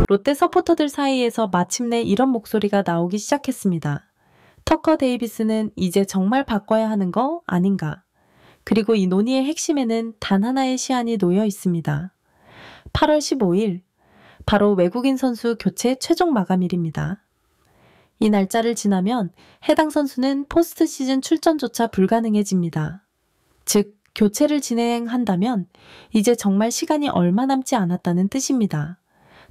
롯데 서포터들 사이에서 마침내 이런 목소리가 나오기 시작했습니다. 터커 데이비스는 이제 정말 바꿔야 하는 거 아닌가? 그리고 이 논의의 핵심에는 단 하나의 시한이 놓여 있습니다. 8월 15일, 바로 외국인 선수 교체 최종 마감일입니다. 이 날짜를 지나면 해당 선수는 포스트 시즌 출전조차 불가능해집니다. 즉, 교체를 진행한다면 이제 정말 시간이 얼마 남지 않았다는 뜻입니다.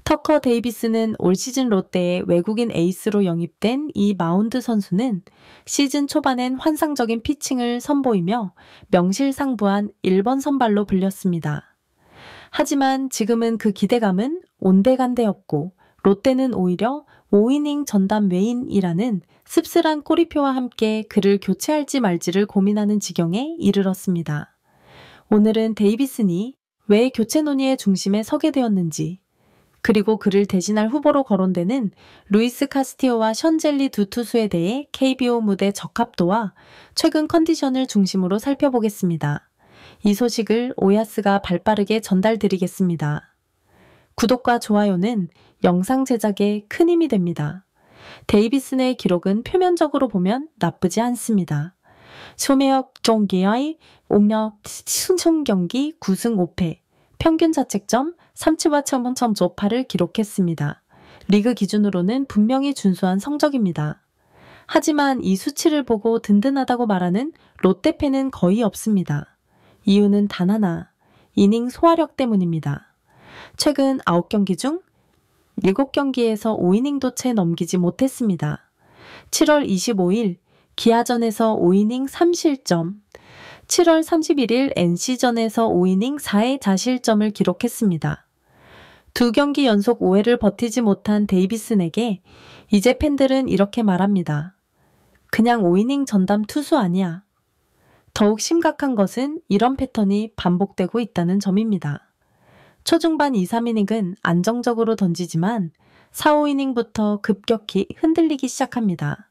터커 데이비스는 올 시즌 롯데의 외국인 에이스로 영입된 이 마운드 선수는 시즌 초반엔 환상적인 피칭을 선보이며 명실상부한 1번 선발로 불렸습니다. 하지만 지금은 그 기대감은 온데간데없고 롯데는 오히려 5이닝 전담 메인이라는 씁쓸한 꼬리표와 함께 그를 교체할지 말지를 고민하는 지경에 이르렀습니다. 오늘은 데이비슨이 왜 교체 논의의 중심에 서게 되었는지, 그리고 그를 대신할 후보로 거론되는 루이스 카스티오와 션젤리 두 투수에 대해 KBO 무대 적합도와 최근 컨디션을 중심으로 살펴보겠습니다. 이 소식을 오야스가 발빠르게 전달드리겠습니다. 구독과 좋아요는 영상 제작에 큰 힘이 됩니다. 데이비슨의 기록은 표면적으로 보면 나쁘지 않습니다. 소매역 종기의 옥력 순천 경기 9승 5패, 평균 자책점 3.8을 기록했습니다. 리그 기준으로는 분명히 준수한 성적입니다. 하지만 이 수치를 보고 든든하다고 말하는 롯데 팬은 거의 없습니다. 이유는 단 하나, 이닝 소화력 때문입니다. 최근 9경기 중 7경기에서 5이닝도 채 넘기지 못했습니다. 7월 25일 기아전에서 5이닝 3실점, 7월 31일 NC전에서 5이닝 4의 자실점을 기록했습니다. 2경기 연속 5회를 버티지 못한 데이비슨에게 이제 팬들은 이렇게 말합니다. 그냥 5이닝 전담 투수 아니야. 더욱 심각한 것은 이런 패턴이 반복되고 있다는 점입니다. 초중반 2, 3이닝은 안정적으로 던지지만 4, 5이닝부터 급격히 흔들리기 시작합니다.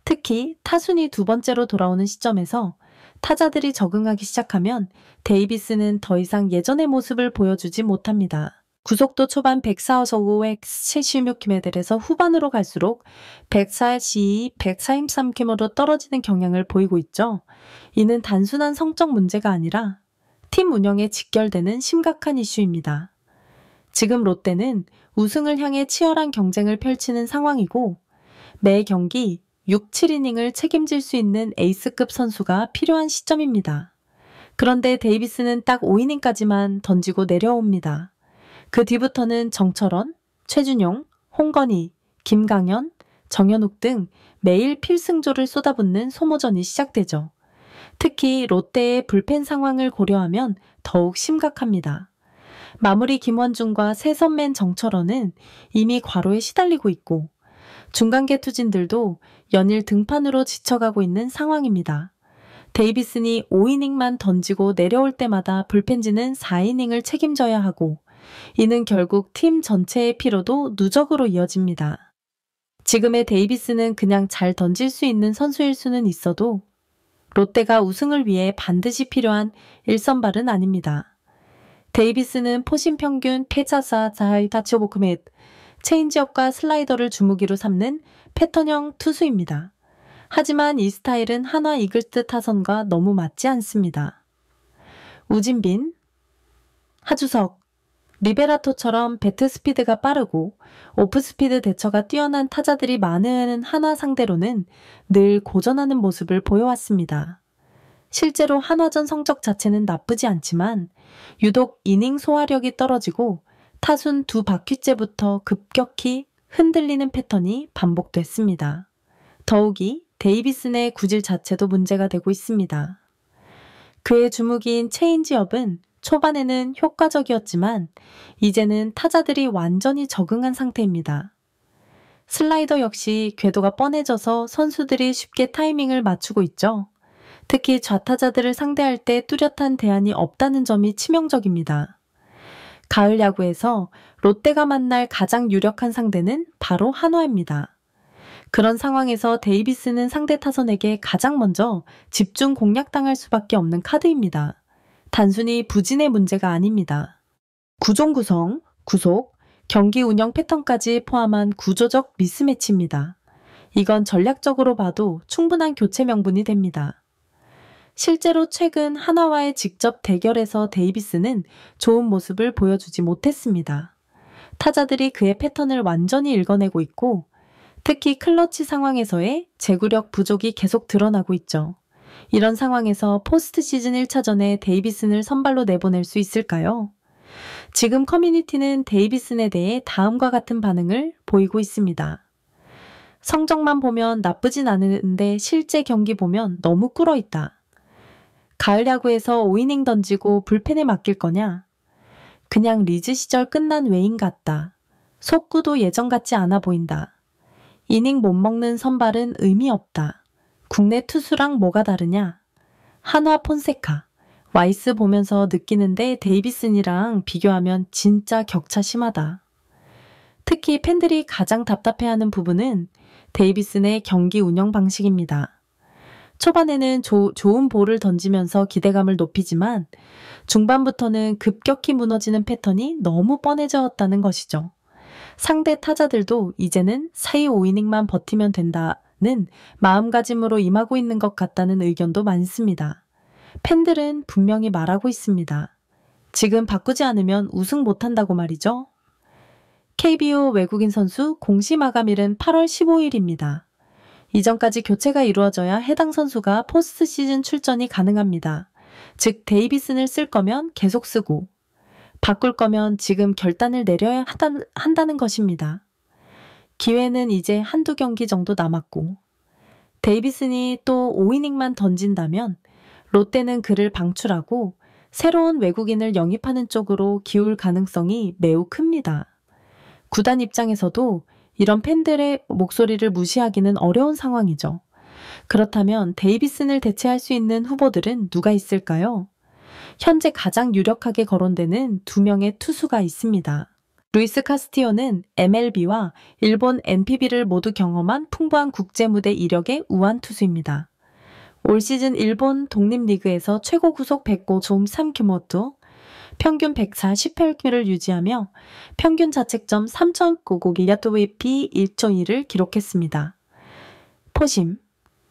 특히 타순이 두 번째로 돌아오는 시점에서 타자들이 적응하기 시작하면 데이비스는 더 이상 예전의 모습을 보여주지 못합니다. 구속도 초반 104에서 576km에서 후반으로 갈수록 142, 143km로 떨어지는 경향을 보이고 있죠. 이는 단순한 성적 문제가 아니라 팀 운영에 직결되는 심각한 이슈입니다. 지금 롯데는 우승을 향해 치열한 경쟁을 펼치는 상황이고 매 경기 6, 7이닝을 책임질 수 있는 에이스급 선수가 필요한 시점입니다. 그런데 데이비스는 딱 5이닝까지만 던지고 내려옵니다. 그 뒤부터는 정철원, 최준용, 홍건희, 김강현, 정현욱 등 매일 필승조를 쏟아붓는 소모전이 시작되죠. 특히 롯데의 불펜 상황을 고려하면 더욱 심각합니다. 마무리 김원중과 세선맨 정철원은 이미 과로에 시달리고 있고 중간계 투진들도 연일 등판으로 지쳐가고 있는 상황입니다. 데이비슨이 5이닝만 던지고 내려올 때마다 불펜진은 4이닝을 책임져야 하고 이는 결국 팀 전체의 피로도 누적으로 이어집니다. 지금의 데이비스는 그냥 잘 던질 수 있는 선수일 수는 있어도 롯데가 우승을 위해 반드시 필요한 1선발은 아닙니다. 데이비스는 포심 평균 패자사 자이 다치오보크 및 체인지업과 슬라이더를 주무기로 삼는 패턴형 투수입니다. 하지만 이 스타일은 한화 이글스 타선과 너무 맞지 않습니다. 우진빈, 하주석, 리베라토처럼 배트 스피드가 빠르고 오프 스피드 대처가 뛰어난 타자들이 많은 한화 상대로는 늘 고전하는 모습을 보여왔습니다. 실제로 한화전 성적 자체는 나쁘지 않지만 유독 이닝 소화력이 떨어지고 타순 두 바퀴째부터 급격히 흔들리는 패턴이 반복됐습니다. 더욱이 데이비슨의 구질 자체도 문제가 되고 있습니다. 그의 주무기인 체인지업은 초반에는 효과적이었지만 이제는 타자들이 완전히 적응한 상태입니다. 슬라이더 역시 궤도가 뻔해져서 선수들이 쉽게 타이밍을 맞추고 있죠. 특히 좌타자들을 상대할 때 뚜렷한 대안이 없다는 점이 치명적입니다. 가을 야구에서 롯데가 만날 가장 유력한 상대는 바로 한화입니다. 그런 상황에서 데이비스는 상대 타선에게 가장 먼저 집중 공략당할 수밖에 없는 카드입니다. 단순히 부진의 문제가 아닙니다. 구종 구성, 구속, 경기 운영 패턴까지 포함한 구조적 미스매치입니다. 이건 전략적으로 봐도 충분한 교체 명분이 됩니다. 실제로 최근 하나와의 직접 대결에서 데이비스는 좋은 모습을 보여주지 못했습니다. 타자들이 그의 패턴을 완전히 읽어내고 있고 특히 클러치 상황에서의 제구력 부족이 계속 드러나고 있죠. 이런 상황에서 포스트 시즌 1차전에 데이비슨을 선발로 내보낼 수 있을까요? 지금 커뮤니티는 데이비슨에 대해 다음과 같은 반응을 보이고 있습니다. 성적만 보면 나쁘진 않은데 실제 경기 보면 너무 꿇어있다. 가을 야구에서 5이닝 던지고 불펜에 맡길 거냐? 그냥 리즈 시절 끝난 외인 같다. 속구도 예전 같지 않아 보인다. 이닝 못 먹는 선발은 의미 없다. 국내 투수랑 뭐가 다르냐? 한화 폰세카, 와이스 보면서 느끼는데 데이비슨이랑 비교하면 진짜 격차 심하다. 특히 팬들이 가장 답답해하는 부분은 데이비슨의 경기 운영 방식입니다. 초반에는 좋은 볼을 던지면서 기대감을 높이지만 중반부터는 급격히 무너지는 패턴이 너무 뻔해졌다는 것이죠. 상대 타자들도 이제는 4위 5이닝만 버티면 된다는 마음가짐으로 임하고 있는 것 같다는 의견도 많습니다. 팬들은 분명히 말하고 있습니다. 지금 바꾸지 않으면 우승 못한다고 말이죠. KBO 외국인 선수 공시 마감일은 8월 15일입니다. 이전까지 교체가 이루어져야 해당 선수가 포스트 시즌 출전이 가능합니다. 즉 데이비슨을 쓸 거면 계속 쓰고 바꿀 거면 지금 결단을 내려야 한다는 것입니다. 기회는 이제 한두 경기 정도 남았고 데이비슨이 또 5이닝만 던진다면 롯데는 그를 방출하고 새로운 외국인을 영입하는 쪽으로 기울 가능성이 매우 큽니다. 구단 입장에서도 이런 팬들의 목소리를 무시하기는 어려운 상황이죠. 그렇다면 데이비슨을 대체할 수 있는 후보들은 누가 있을까요? 현재 가장 유력하게 거론되는 2명의 투수가 있습니다. 루이스 카스티오는 MLB와 일본 NPB를 모두 경험한 풍부한 국제무대 이력의 우한 투수입니다. 올 시즌 일본 독립리그에서 최고 구속 100고 좀 3규모도 평균 148km를 유지하며 평균 자책점 3,991야드 WP1.2를 기록했습니다. 포심,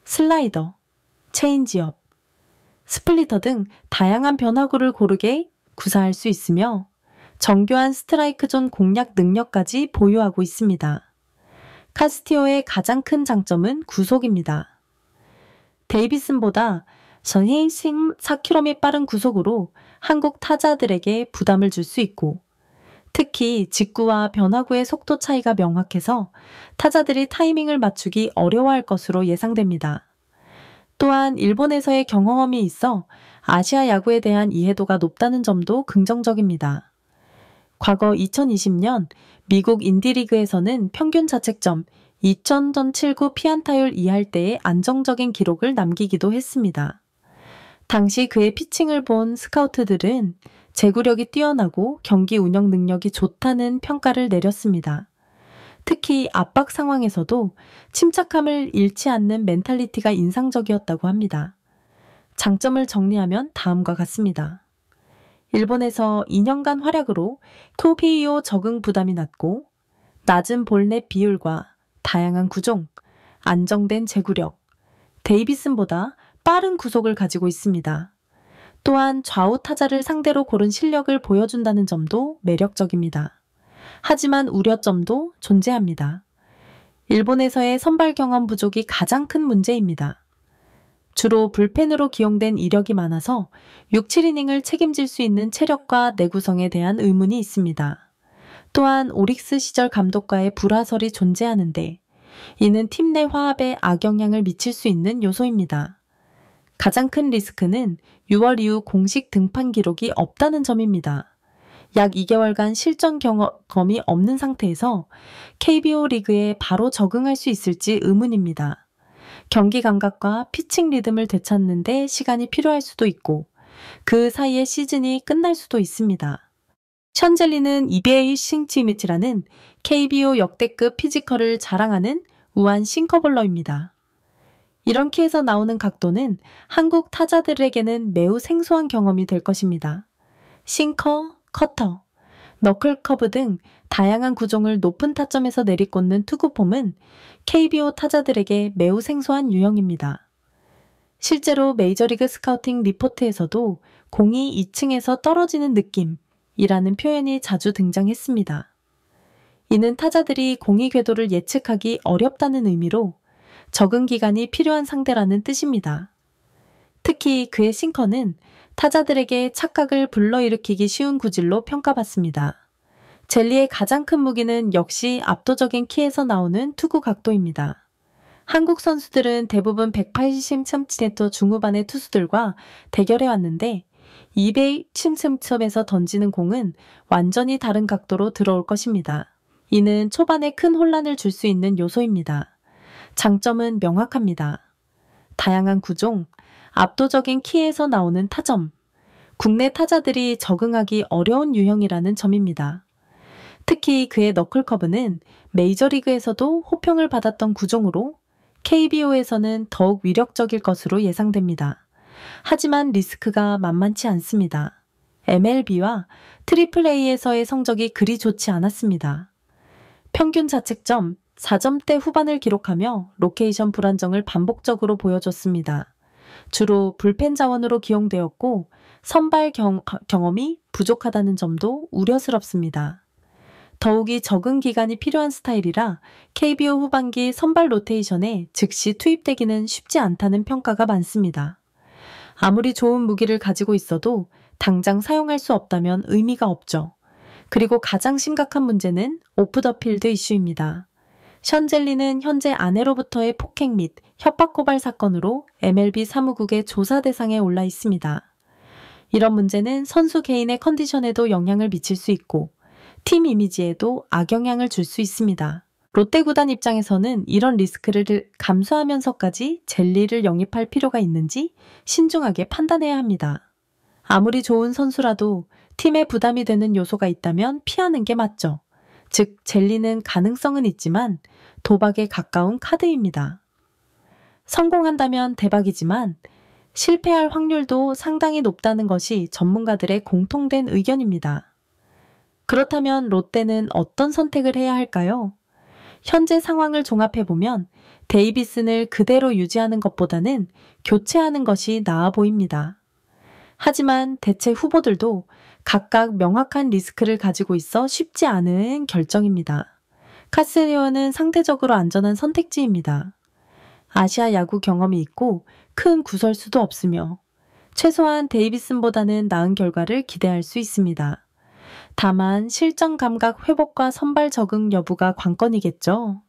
슬라이더, 체인지업, 스플리터 등 다양한 변화구를 고르게 구사할 수 있으며 정교한 스트라이크 존 공략 능력까지 보유하고 있습니다. 카스티오의 가장 큰 장점은 구속입니다. 데이비슨보다 전행심 4km의 빠른 구속으로 한국 타자들에게 부담을 줄 수 있고 특히 직구와 변화구의 속도 차이가 명확해서 타자들이 타이밍을 맞추기 어려워할 것으로 예상됩니다. 또한 일본에서의 경험이 있어 아시아 야구에 대한 이해도가 높다는 점도 긍정적입니다. 과거 2020년 미국 인디리그에서는 평균 자책점 2,000.79 피안타율 이할 때의 안정적인 기록을 남기기도 했습니다. 당시 그의 피칭을 본 스카우트들은 제구력이 뛰어나고 경기 운영 능력이 좋다는 평가를 내렸습니다. 특히 압박 상황에서도 침착함을 잃지 않는 멘탈리티가 인상적이었다고 합니다. 장점을 정리하면 다음과 같습니다. 일본에서 2년간 활약으로 토비이오 적응 부담이 낮고 낮은 볼넷 비율과 다양한 구종, 안정된 제구력, 데이비슨보다 빠른 구속을 가지고 있습니다. 또한 좌우 타자를 상대로 고른 실력을 보여준다는 점도 매력적입니다. 하지만 우려점도 존재합니다. 일본에서의 선발 경험 부족이 가장 큰 문제입니다. 주로 불펜으로 기용된 이력이 많아서 6, 7이닝을 책임질 수 있는 체력과 내구성에 대한 의문이 있습니다. 또한 오릭스 시절 감독과의 불화설이 존재하는데 이는 팀 내 화합에 악영향을 미칠 수 있는 요소입니다. 가장 큰 리스크는 6월 이후 공식 등판 기록이 없다는 점입니다. 약 2개월간 실전 경험이 없는 상태에서 KBO 리그에 바로 적응할 수 있을지 의문입니다. 경기 감각과 피칭 리듬을 되찾는 데 시간이 필요할 수도 있고 그 사이에 시즌이 끝날 수도 있습니다. 션젤리는 이베이 싱치미치라는 KBO 역대급 피지컬을 자랑하는 우한 싱커볼러입니다. 이런 키에서 나오는 각도는 한국 타자들에게는 매우 생소한 경험이 될 것입니다. 싱커, 커터, 너클 커브 등 다양한 구종을 높은 타점에서 내리꽂는 투구폼은 KBO 타자들에게 매우 생소한 유형입니다. 실제로 메이저리그 스카우팅 리포트에서도 공이 2층에서 떨어지는 느낌이라는 표현이 자주 등장했습니다. 이는 타자들이 공의 궤도를 예측하기 어렵다는 의미로 적응 기간이 필요한 상대라는 뜻입니다. 특히 그의 싱커는 타자들에게 착각을 불러일으키기 쉬운 구질로 평가받습니다. 젤리의 가장 큰 무기는 역시 압도적인 키에서 나오는 투구 각도입니다. 한국 선수들은 대부분 180cm 중후반의 투수들과 대결해 왔는데 200cm에서 던지는 공은 완전히 다른 각도로 들어올 것입니다. 이는 초반에 큰 혼란을 줄 수 있는 요소입니다. 장점은 명확합니다. 다양한 구종, 압도적인 키에서 나오는 타점, 국내 타자들이 적응하기 어려운 유형이라는 점입니다. 특히 그의 너클커브는 메이저리그에서도 호평을 받았던 구종으로 KBO에서는 더욱 위력적일 것으로 예상됩니다. 하지만 리스크가 만만치 않습니다. MLB와 AAA에서의 성적이 그리 좋지 않았습니다. 평균 자책점 4점대 후반을 기록하며 로케이션 불안정을 반복적으로 보여줬습니다. 주로 불펜 자원으로 기용되었고 선발 경험이 부족하다는 점도 우려스럽습니다. 더욱이 적응 기간이 필요한 스타일이라 KBO 후반기 선발 로테이션에 즉시 투입되기는 쉽지 않다는 평가가 많습니다. 아무리 좋은 무기를 가지고 있어도 당장 사용할 수 없다면 의미가 없죠. 그리고 가장 심각한 문제는 오프 더 필드 이슈입니다. 션 젤리는 현재 아내로부터의 폭행 및 협박 고발 사건으로 MLB 사무국의 조사 대상에 올라 있습니다. 이런 문제는 선수 개인의 컨디션에도 영향을 미칠 수 있고 팀 이미지에도 악영향을 줄 수 있습니다. 롯데 구단 입장에서는 이런 리스크를 감수하면서까지 젤리를 영입할 필요가 있는지 신중하게 판단해야 합니다. 아무리 좋은 선수라도 팀에 부담이 되는 요소가 있다면 피하는 게 맞죠. 즉, 젤리는 가능성은 있지만 도박에 가까운 카드입니다. 성공한다면 대박이지만 실패할 확률도 상당히 높다는 것이 전문가들의 공통된 의견입니다. 그렇다면 롯데는 어떤 선택을 해야 할까요? 현재 상황을 종합해보면 데이비슨을 그대로 유지하는 것보다는 교체하는 것이 나아 보입니다. 하지만 대체 후보들도 각각 명확한 리스크를 가지고 있어 쉽지 않은 결정입니다. 카스리오는 상대적으로 안전한 선택지입니다. 아시아 야구 경험이 있고 큰 구설수도 없으며 최소한 데이비슨보다는 나은 결과를 기대할 수 있습니다. 다만 실전 감각 회복과 선발 적응 여부가 관건이겠죠.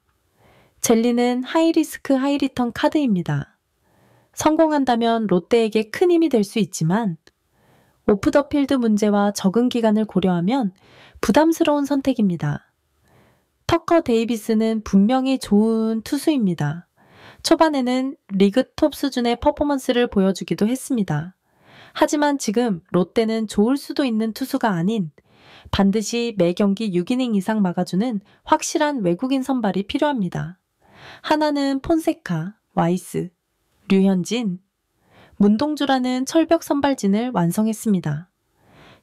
젤리는 하이리스크 하이리턴 카드입니다. 성공한다면 롯데에게 큰 힘이 될 수 있지만 오프 더 필드 문제와 적응 기간을 고려하면 부담스러운 선택입니다. 터커 데이비스는 분명히 좋은 투수입니다. 초반에는 리그 톱 수준의 퍼포먼스를 보여주기도 했습니다. 하지만 지금 롯데는 좋을 수도 있는 투수가 아닌 반드시 매 경기 6이닝 이상 막아주는 확실한 외국인 선발이 필요합니다. 하나는 폰세카, 와이스, 류현진, 문동주라는 철벽 선발진을 완성했습니다.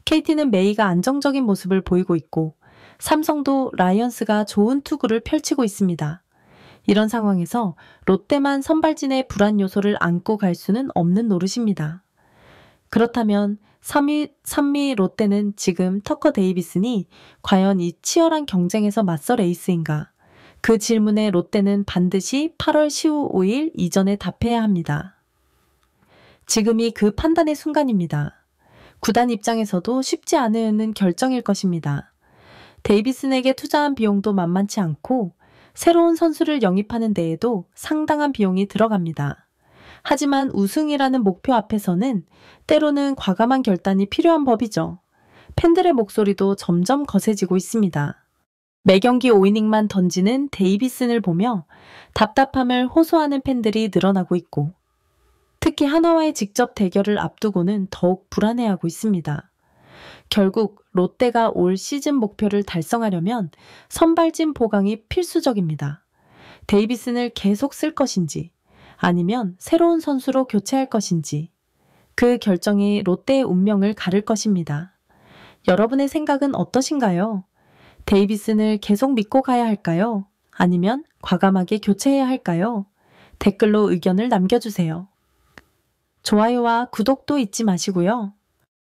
KT는 메이가 안정적인 모습을 보이고 있고 삼성도 라이언스가 좋은 투구를 펼치고 있습니다. 이런 상황에서 롯데만 선발진의 불안 요소를 안고 갈 수는 없는 노릇입니다. 그렇다면 3위 롯데는 지금 터커 데이비슨이 과연 이 치열한 경쟁에서 맞설 에이스인가? 그 질문에 롯데는 반드시 8월 15일 이전에 답해야 합니다. 지금이 그 판단의 순간입니다. 구단 입장에서도 쉽지 않은 결정일 것입니다. 데이비슨에게 투자한 비용도 만만치 않고 새로운 선수를 영입하는 데에도 상당한 비용이 들어갑니다. 하지만 우승이라는 목표 앞에서는 때로는 과감한 결단이 필요한 법이죠. 팬들의 목소리도 점점 거세지고 있습니다. 매 경기 5이닝만 던지는 데이비슨을 보며 답답함을 호소하는 팬들이 늘어나고 있고 특히 하나와의 직접 대결을 앞두고는 더욱 불안해하고 있습니다. 결국 롯데가 올 시즌 목표를 달성하려면 선발진 보강이 필수적입니다. 데이비슨을 계속 쓸 것인지 아니면 새로운 선수로 교체할 것인지 그 결정이 롯데의 운명을 가를 것입니다. 여러분의 생각은 어떠신가요? 데이비슨을 계속 믿고 가야 할까요? 아니면 과감하게 교체해야 할까요? 댓글로 의견을 남겨주세요. 좋아요와 구독도 잊지 마시고요.